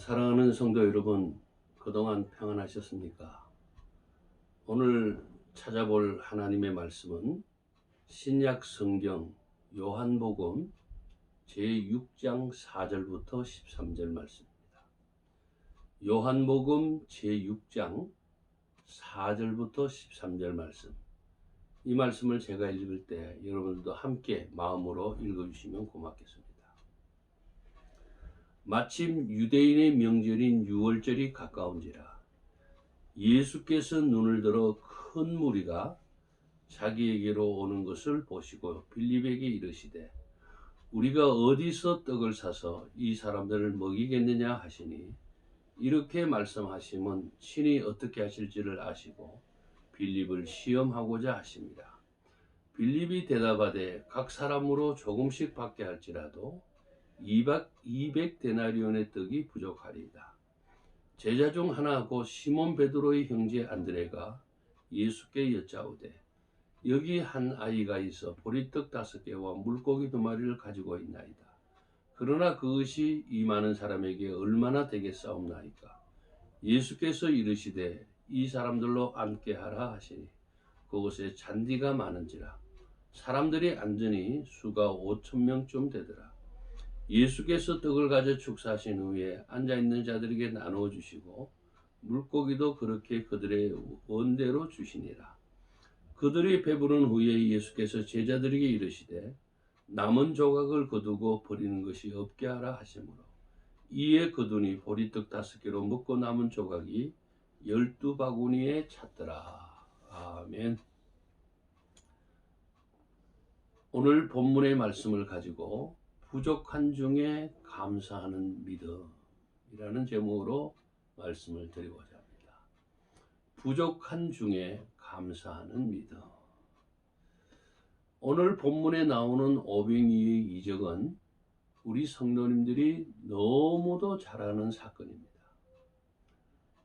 사랑하는 성도 여러분, 그동안 평안하셨습니까? 오늘 찾아볼 하나님의 말씀은 신약 성경 요한복음 제6장 4절부터 13절 말씀입니다. 요한복음 제6장 4절부터 13절 말씀. 이 말씀을 제가 읽을 때 여러분들도 함께 마음으로 읽어주시면 고맙겠습니다. 마침 유대인의 명절인 유월절이 가까운지라 예수께서 눈을 들어 큰 무리가 자기에게로 오는 것을 보시고 빌립에게 이르시되 우리가 어디서 떡을 사서 이 사람들을 먹이겠느냐 하시니 이렇게 말씀하시면 친히 어떻게 하실지를 아시고 빌립을 시험하고자 하십니다. 빌립이 대답하되 각 사람으로 조금씩 받게 할지라도 200데나리온의 떡이 부족하리이다. 제자 중 하나 곧 시몬 베드로의 형제 안드레가 예수께 여짜오되 여기 한 아이가 있어 보리떡 5개와 물고기 2마리를 가지고 있나이다. 그러나 그것이 이 많은 사람에게 얼마나 되겠사옵나이까. 예수께서 이르시되 이 사람들로 앉게 하라 하시니 그곳에 잔디가 많은지라 사람들이 앉으니 수가 5,000명쯤 되더라. 예수께서 떡을 가져 축사하신 후에 앉아있는 자들에게 나누어 주시고 물고기도 그렇게 그들의 원대로 주시니라. 그들이 배부른 후에 예수께서 제자들에게 이르시되 남은 조각을 거두고 버리는 것이 없게 하라 하시므로 이에 거두니 보리떡 5개로 먹고 남은 조각이 12바구니에 찼더라. 아멘. 오늘 본문의 말씀을 가지고 부족한 중에 감사하는 믿음이라는 제목으로 말씀을 드리고자 합니다. 부족한 중에 감사하는 믿음. 오늘 본문에 나오는 오병이의 이적은 우리 성도님들이 너무도 잘 아는 사건입니다.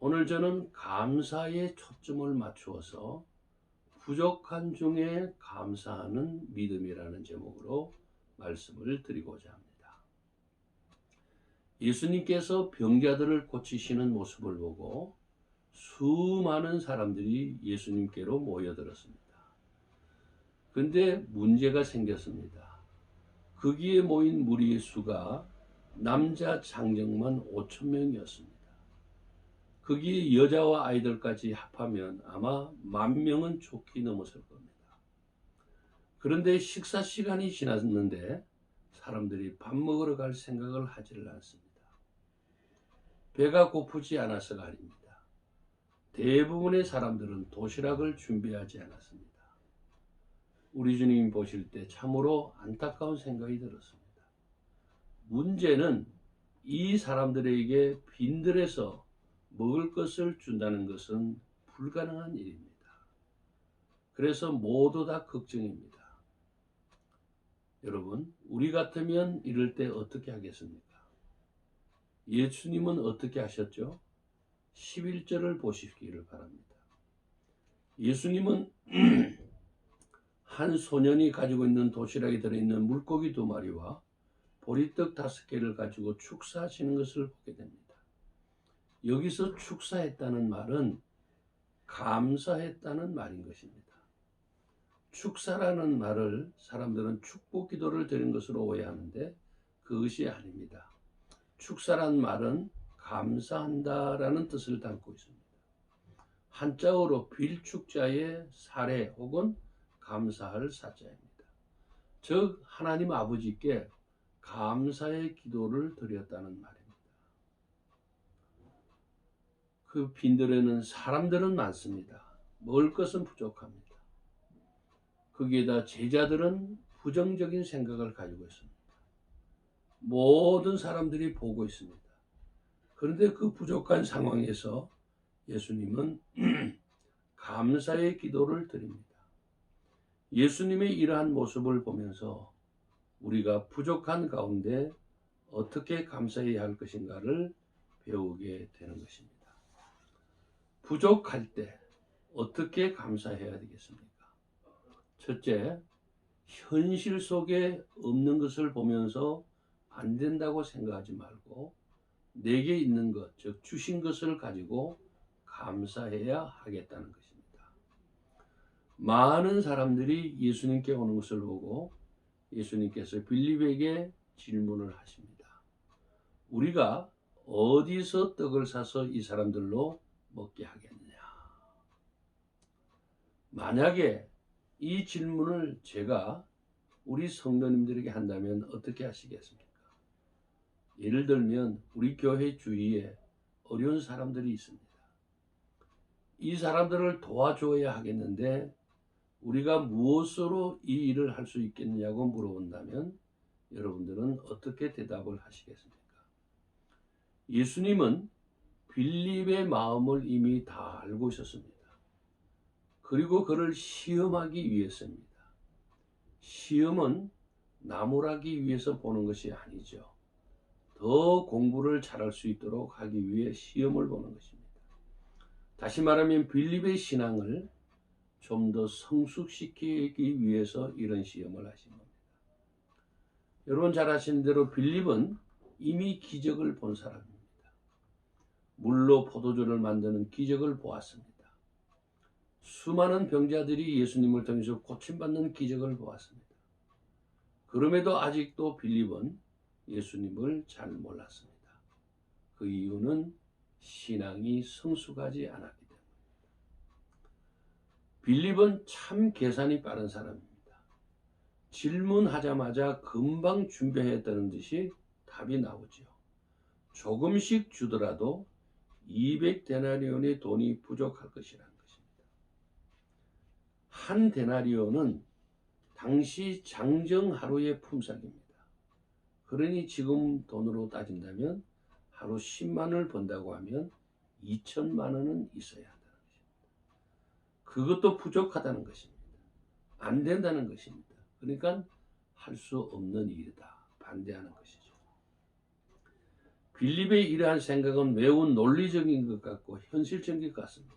오늘 저는 감사에 초점을 맞추어서 부족한 중에 감사하는 믿음이라는 제목으로 말씀을 드리고자 합니다. 예수님께서 병자들을 고치시는 모습을 보고 수많은 사람들이 예수님께로 모여들었습니다. 그런데 문제가 생겼습니다. 거기에 모인 무리의 수가 남자 장정만 5,000명이었습니다. 거기에 여자와 아이들까지 합하면 아마 10,000명은 좋게 넘었을 겁니다. 그런데 식사 시간이 지났는데 사람들이 밥 먹으러 갈 생각을 하지를 않습니다. 배가 고프지 않아서가 아닙니다. 대부분의 사람들은 도시락을 준비하지 않았습니다. 우리 주님 보실 때 참으로 안타까운 생각이 들었습니다. 문제는 이 사람들에게 빈들에서 먹을 것을 준다는 것은 불가능한 일입니다. 그래서 모두 다 걱정입니다. 여러분, 우리 같으면 이럴 때 어떻게 하겠습니까? 예수님은 어떻게 하셨죠? 11절을 보시기를 바랍니다. 예수님은 한 소년이 가지고 있는 도시락에 들어있는 물고기 2마리와 보리떡 5개를 가지고 축사하시는 것을 보게 됩니다. 여기서 축사했다는 말은 감사했다는 말인 것입니다. 축사라는 말을 사람들은 축복 기도를 드린 것으로 오해하는데 그것이 아닙니다. 축사란 말은 감사한다라는 뜻을 담고 있습니다. 한자어로 빌축자의 사례 혹은 감사할 사자입니다. 즉 하나님 아버지께 감사의 기도를 드렸다는 말입니다. 그 빈들에는 사람들은 많습니다. 먹을 것은 부족합니다. 거기에다 제자들은 부정적인 생각을 가지고 있습니다. 모든 사람들이 보고 있습니다. 그런데 그 부족한 상황에서 예수님은 감사의 기도를 드립니다. 예수님의 이러한 모습을 보면서 우리가 부족한 가운데 어떻게 감사해야 할 것인가를 배우게 되는 것입니다. 부족할 때 어떻게 감사해야 되겠습니까? 첫째, 현실 속에 없는 것을 보면서 안 된다고 생각하지 말고 내게 있는 것, 즉 주신 것을 가지고 감사해야 하겠다는 것입니다. 많은 사람들이 예수님께 오는 것을 보고 예수님께서 빌립에게 질문을 하십니다. 우리가 어디서 떡을 사서 이 사람들로 먹게 하겠느냐? 만약에 이 질문을 제가 우리 성도님들에게 한다면 어떻게 하시겠습니까? 예를 들면 우리 교회 주위에 어려운 사람들이 있습니다. 이 사람들을 도와줘야 하겠는데 우리가 무엇으로 이 일을 할 수 있겠느냐고 물어본다면 여러분들은 어떻게 대답을 하시겠습니까? 예수님은 빌립의 마음을 이미 다 알고 있었습니다. 그리고 그를 시험하기 위해서입니다. 시험은 나무라기 위해서 보는 것이 아니죠. 더 공부를 잘할 수 있도록 하기 위해 시험을 보는 것입니다. 다시 말하면 빌립의 신앙을 좀 더 성숙시키기 위해서 이런 시험을 하신 겁니다. 여러분 잘 아시는 대로 빌립은 이미 기적을 본 사람입니다. 물로 포도주를 만드는 기적을 보았습니다. 수많은 병자들이 예수님을 통해서 고침받는 기적을 보았습니다. 그럼에도 아직도 빌립은 예수님을 잘 몰랐습니다. 그 이유는 신앙이 성숙하지 않았기 때문입니다. 빌립은 참 계산이 빠른 사람입니다. 질문하자마자 금방 준비했다는 듯이 답이 나오죠. 조금씩 주더라도 200데나리온의 돈이 부족할 것이라는 것입니다. 한 데나리온은 당시 장정 하루의 품삯입니다. 그러니 지금 돈으로 따진다면 하루 10만원을 번다고 하면 2천만 원은 있어야 한다는 것입니다. 그것도 부족하다는 것입니다. 안 된다는 것입니다. 그러니까 할 수 없는 일이다. 반대하는 것이죠. 빌립의 이러한 생각은 매우 논리적인 것 같고 현실적인 것 같습니다.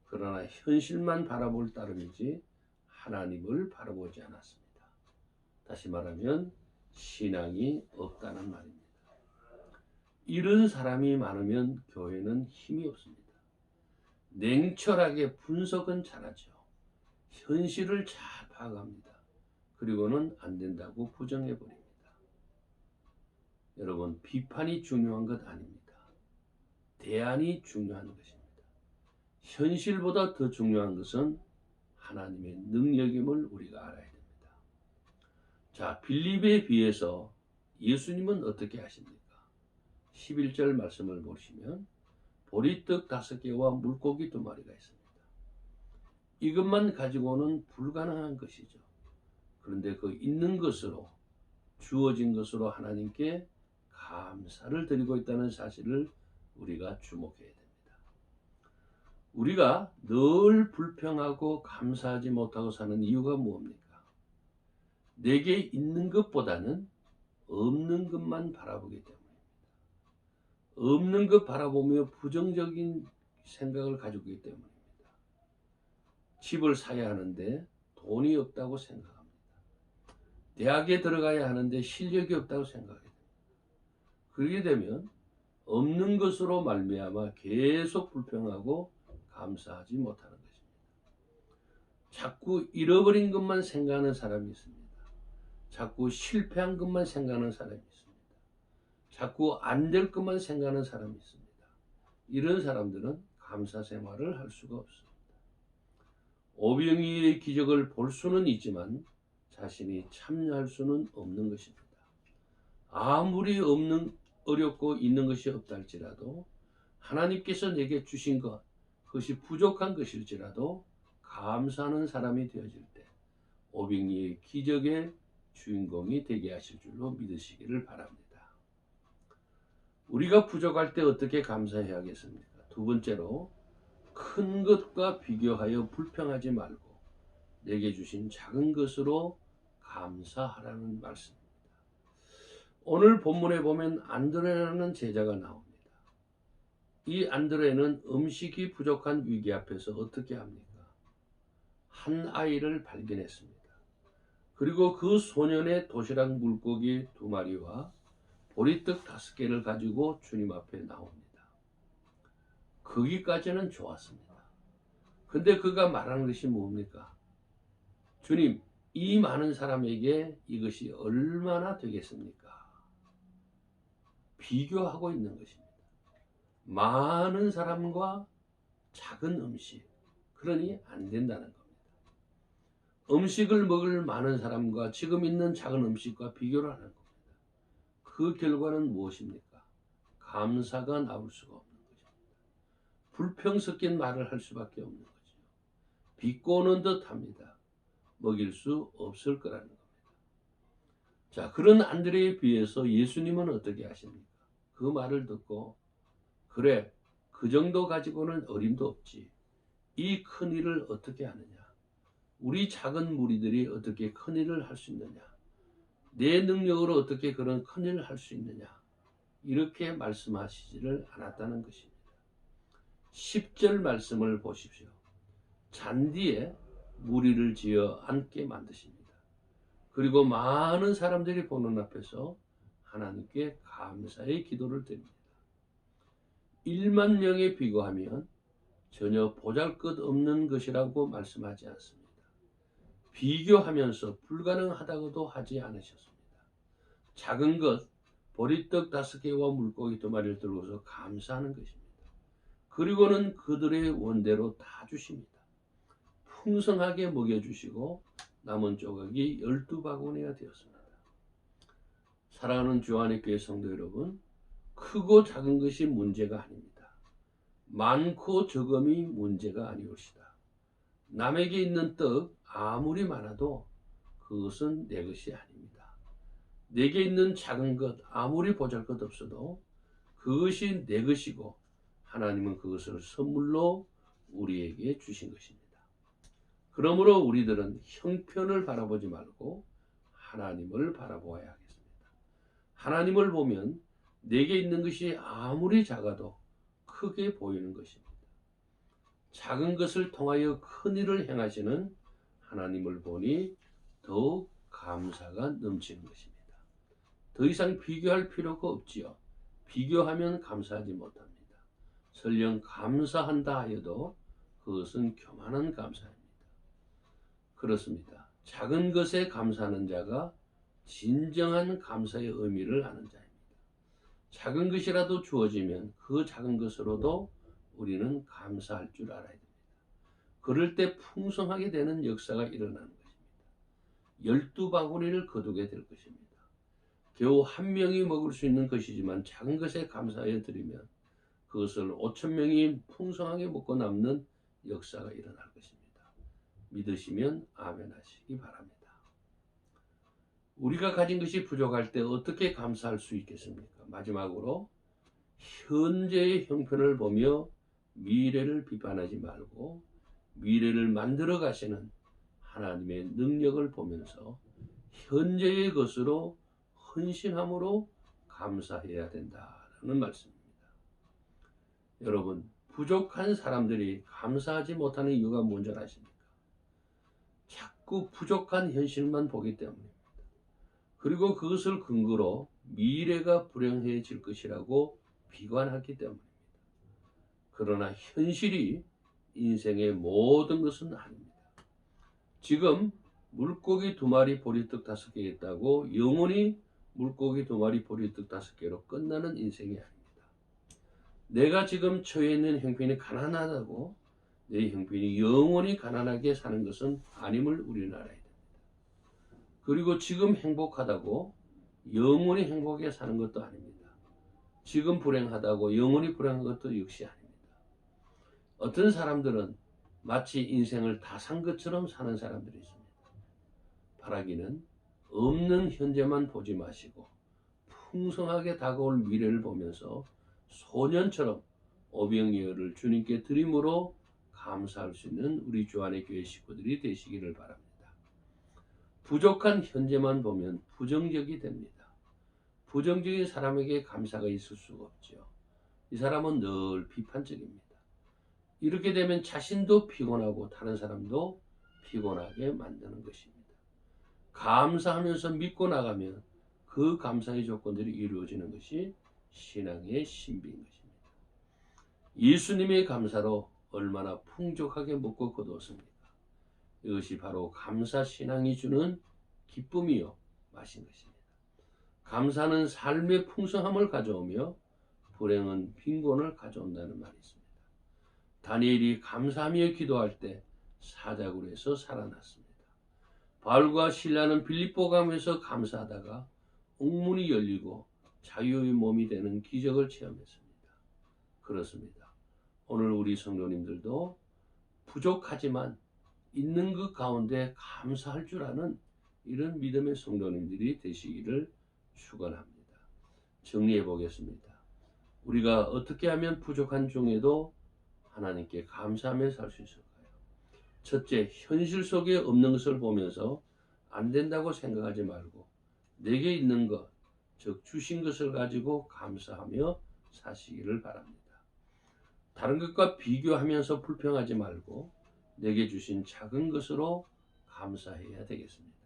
그러나 현실만 바라볼 따름이지 하나님을 바라보지 않았습니다. 다시 말하면 신앙이 없다는 말입니다. 이런 사람이 많으면 교회는 힘이 없습니다. 냉철하게 분석은 잘하죠. 현실을 잘 파악합니다. 그리고는 안 된다고 부정해버립니다. 여러분, 비판이 중요한 것 아닙니다. 대안이 중요한 것입니다. 현실보다 더 중요한 것은 하나님의 능력임을 우리가 알아야 됩니다. 자, 빌립에 비해서 예수님은 어떻게 하십니까? 11절 말씀을 보시면 보리떡 5개와 물고기 2마리가 있습니다. 이것만 가지고는 불가능한 것이죠. 그런데 그 있는 것으로 주어진 것으로 하나님께 감사를 드리고 있다는 사실을 우리가 주목해야 됩니다. 우리가 늘 불평하고 감사하지 못하고 사는 이유가 무엇입니까? 내게 있는 것보다는 없는 것만 바라보기 때문입니다. 없는 것 바라보며 부정적인 생각을 가지고 있기 때문입니다. 집을 사야 하는데 돈이 없다고 생각합니다. 대학에 들어가야 하는데 실력이 없다고 생각해요. 그렇게 되면 없는 것으로 말미암아 계속 불평하고 감사하지 못하는 것입니다. 자꾸 잃어버린 것만 생각하는 사람이 있습니다. 자꾸 실패한 것만 생각하는 사람이 있습니다. 자꾸 안 될 것만 생각하는 사람이 있습니다. 이런 사람들은 감사 생활을 할 수가 없습니다. 오병이의 기적을 볼 수는 있지만 자신이 참여할 수는 없는 것입니다. 아무리 어렵고 있는 것이 없다 할지라도 하나님께서 내게 주신 것, 그것이 부족한 것일지라도 감사하는 사람이 되어질 때 오병이의 기적의 주인공이 되게 하실 줄로 믿으시기를 바랍니다. 우리가 부족할 때 어떻게 감사해야겠습니까? 두 번째로 큰 것과 비교하여 불평하지 말고 내게 주신 작은 것으로 감사하라는 말씀입니다. 오늘 본문에 보면 안드레라는 제자가 나옵니다. 이 안드레는 음식이 부족한 위기 앞에서 어떻게 합니까? 한 아이를 발견했습니다. 그리고 그 소년의 도시락 물고기 2마리와 보리떡 5개를 가지고 주님 앞에 나옵니다. 거기까지는 좋았습니다. 근데 그가 말하는 것이 뭡니까? 주님, 이 많은 사람에게 이것이 얼마나 되겠습니까? 비교하고 있는 것입니다. 많은 사람과 작은 음식, 그러니 안 된다는 겁니다. 음식을 먹을 많은 사람과 지금 있는 작은 음식과 비교를 하는 겁니다. 그 결과는 무엇입니까? 감사가 나올 수가 없는 것입니다. 불평 섞인 말을 할 수밖에 없는 거죠. 비꼬는 듯 합니다. 먹일 수 없을 거라는 겁니다. 자, 그런 안드레에 비해서 예수님은 어떻게 하십니까? 그 말을 듣고, 그래, 그 정도 가지고는 어림도 없지. 이 큰 일을 어떻게 하느냐? 우리 작은 무리들이 어떻게 큰 일을 할 수 있느냐? 내 능력으로 어떻게 그런 큰 일을 할 수 있느냐? 이렇게 말씀하시지를 않았다는 것입니다. 10절 말씀을 보십시오. 잔디에 무리를 지어 앉게 만드십니다. 그리고 많은 사람들이 보는 앞에서 하나님께 감사의 기도를 드립니다. 1만 명에 비교하면 전혀 보잘것없는 것이라고 말씀하지 않습니다. 비교하면서 불가능하다고도 하지 않으셨습니다. 작은 것, 보리떡 5개와 물고기 2마리를 들고서 감사하는 것입니다. 그리고는 그들의 원대로 다 주십니다. 풍성하게 먹여주시고 남은 조각이 12바구니가 되었습니다. 사랑하는 주안의 교회 성도 여러분, 크고 작은 것이 문제가 아닙니다. 많고 적음이 문제가 아니옵시다. 남에게 있는 떡 아무리 많아도 그것은 내 것이 아닙니다. 내게 있는 작은 것 아무리 보잘것없어도 그것이 내 것이고 하나님은 그것을 선물로 우리에게 주신 것입니다. 그러므로 우리들은 형편을 바라보지 말고 하나님을 바라보아야 하겠습니다. 하나님을 보면 내게 있는 것이 아무리 작아도 크게 보이는 것입니다. 작은 것을 통하여 큰 일을 행하시는 하나님을 보니 더욱 감사가 넘치는 것입니다. 더 이상 비교할 필요가 없지요. 비교하면 감사하지 못합니다. 설령 감사한다 하여도 그것은 교만한 감사입니다. 그렇습니다. 작은 것에 감사하는 자가 진정한 감사의 의미를 아는 자입니다. 작은 것이라도 주어지면 그 작은 것으로도 우리는 감사할 줄 알아야 됩니다. 그럴 때 풍성하게 되는 역사가 일어나는 것입니다. 12바구니를 거두게 될 것입니다. 겨우 한 명이 먹을 수 있는 것이지만 작은 것에 감사하여 드리면 그것을 5,000명이 풍성하게 먹고 남는 역사가 일어날 것입니다. 믿으시면 아멘 하시기 바랍니다. 우리가 가진 것이 부족할 때 어떻게 감사할 수 있겠습니까? 마지막으로 현재의 형편을 보며 미래를 비판하지 말고 미래를 만들어 가시는 하나님의 능력을 보면서 현재의 것으로 헌신함으로 감사해야 된다는 말씀입니다. 여러분, 부족한 사람들이 감사하지 못하는 이유가 뭔지 아십니까? 자꾸 부족한 현실만 보기 때문입니다. 그리고 그것을 근거로 미래가 불행해질 것이라고 비관하기 때문입니다. 그러나 현실이 인생의 모든 것은 아닙니다. 지금 물고기 2마리 보리떡 5개 있다고 영원히 물고기 2마리 보리떡 5개로 끝나는 인생이 아닙니다. 내가 지금 처해 있는 형편이 가난하다고 내 형편이 영원히 가난하게 사는 것은 아님을 우리는 알아야 됩니다. 그리고 지금 행복하다고 영원히 행복하게 사는 것도 아닙니다. 지금 불행하다고 영원히 불행한 것도 역시 아닙니다. 어떤 사람들은 마치 인생을 다 산 것처럼 사는 사람들이 있습니다. 바라기는 없는 현재만 보지 마시고 풍성하게 다가올 미래를 보면서 소년처럼 오병이어를 주님께 드림으로 감사할 수 있는 우리 주안의 교회 식구들이 되시기를 바랍니다. 부족한 현재만 보면 부정적이 됩니다. 부정적인 사람에게 감사가 있을 수가 없죠. 이 사람은 늘 비판적입니다. 이렇게 되면 자신도 피곤하고 다른 사람도 피곤하게 만드는 것입니다. 감사하면서 믿고 나가면 그 감사의 조건들이 이루어지는 것이 신앙의 신비인 것입니다. 예수님의 감사로 얼마나 풍족하게 먹고 거두었습니까? 이것이 바로 감사 신앙이 주는 기쁨이요 맛인 것입니다. 감사는 삶의 풍성함을 가져오며 불행은 빈곤을 가져온다는 말이 있습니다. 다니엘이 감사하며 기도할 때 사자굴에서 살아났습니다. 바울과 실라는 빌립보 감에서 감사하다가 옥문이 열리고 자유의 몸이 되는 기적을 체험했습니다. 그렇습니다. 오늘 우리 성도님들도 부족하지만 있는 것 가운데 감사할 줄 아는 이런 믿음의 성도님들이 되시기를 축원합니다. 정리해 보겠습니다. 우리가 어떻게 하면 부족한 중에도 하나님께 감사하며 살 수 있을까요? 첫째, 현실 속에 없는 것을 보면서 안 된다고 생각하지 말고 내게 있는 것, 즉 주신 것을 가지고 감사하며 사시기를 바랍니다. 다른 것과 비교하면서 불평하지 말고 내게 주신 작은 것으로 감사해야 되겠습니다.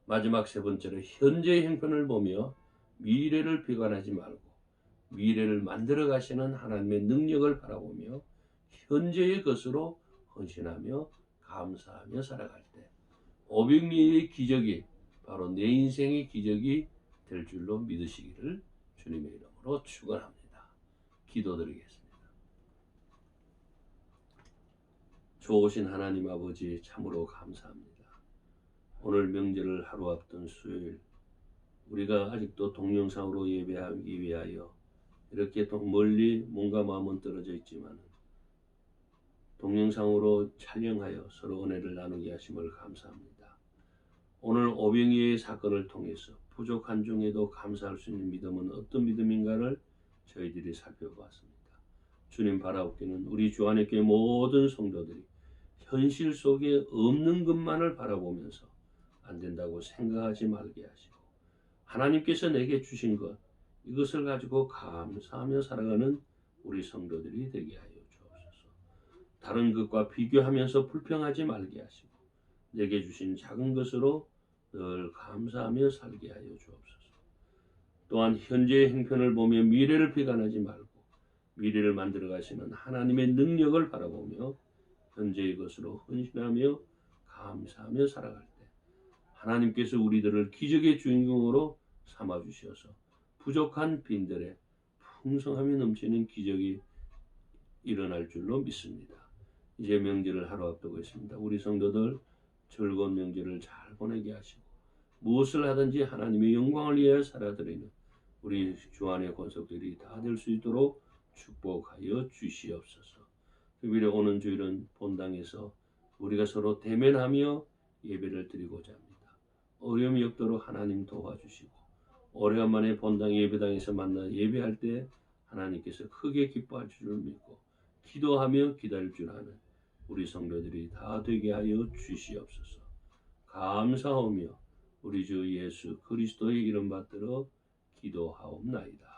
마지막 세 번째로 현재의 형편을 보며 미래를 비관하지 말고 미래를 만들어 가시는 하나님의 능력을 바라보며 현재의 것으로 헌신하며 감사하며 살아갈 때 500리의 기적이 바로 내 인생의 기적이 될 줄로 믿으시기를 주님의 이름으로 축원합니다. 기도드리겠습니다. 좋으신 하나님 아버지 참으로 감사합니다. 오늘 명절을 하루 앞둔 수요일 우리가 아직도 동영상으로 예배하기 위하여 이렇게 멀리 몸과 마음은 떨어져 있지만 동영상으로 촬영하여 서로 은혜를 나누게 하심을 감사합니다. 오늘 오병이의 사건을 통해서 부족한 중에도 감사할 수 있는 믿음은 어떤 믿음인가를 저희들이 살펴보았습니다. 주님 바라옵기는 우리 주 안에 교회 모든 성도들이 현실 속에 없는 것만을 바라보면서 안 된다고 생각하지 말게 하시고 하나님께서 내게 주신 것 이것을 가지고 감사하며 살아가는 우리 성도들이 되게 하여 주옵소서. 다른 것과 비교하면서 불평하지 말게 하시고 내게 주신 작은 것으로 늘 감사하며 살게 하여 주옵소서. 또한 현재의 형편을 보며 미래를 비관하지 말고 미래를 만들어 가시는 하나님의 능력을 바라보며 현재의 것으로 헌신하며 감사하며 살아갈 때 하나님께서 우리들을 기적의 주인공으로 삼아 주셔서 부족한 빈들에 풍성함이 넘치는 기적이 일어날 줄로 믿습니다. 이제 명절을 하루 앞두고 있습니다. 우리 성도들 즐거운 명절을 잘 보내게 하시고 무엇을 하든지 하나님의 영광을 위하여 살아드리는 우리 주 안의 권속들이 다 될 수 있도록 축복하여 주시옵소서. 특별히 오는 주일은 본당에서 우리가 서로 대면하며 예배를 드리고자 합니다. 어려움이 없도록 하나님 도와주시고 오래간만에 본당 예배당에서 만나 예배할 때 하나님께서 크게 기뻐할 줄 믿고 기도하며 기다릴 줄 아는 우리 성도들이 다 되게 하여 주시옵소서. 감사하며 우리 주 예수 그리스도의 이름 받들어 기도하옵나이다.